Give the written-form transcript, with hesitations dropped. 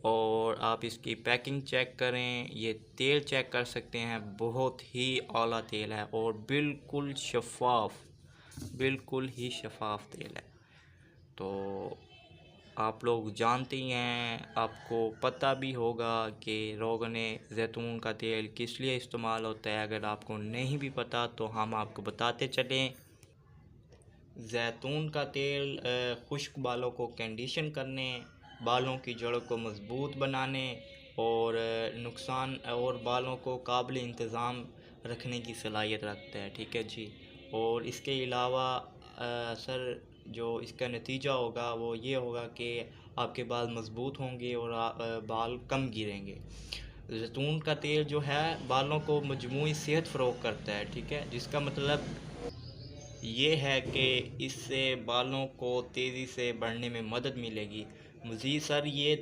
और आप इसकी पैकिंग चेक करें, ये तेल चेक कर सकते हैं, बहुत ही आला तेल है और बिल्कुल बिल्कुल ही शफाफ तेल है। तो आप लोग जानते ही हैं, आपको पता भी होगा कि रोगने ज़ैतून का तेल किस लिए इस्तेमाल होता है। अगर आपको नहीं भी पता तो हम आपको बताते चलें। जैतून का तेल खुश्क बालों को कंडीशन करने, बालों की जड़ों को मज़बूत बनाने और नुकसान और बालों को काबिल इंतज़ाम रखने की सलाहियत रखता है। ठीक है जी। और इसके अलावा सर जो इसका नतीजा होगा वो ये होगा कि आपके बाल मज़बूत होंगे और बाल कम गिरेंगे। जैतून का तेल जो है बालों को मजमूई सेहत फ़रोग़ करता है। ठीक है, जिसका मतलब ये है कि इससे बालों को तेज़ी से बढ़ने में मदद मिलेगी। मज़ीद सर ये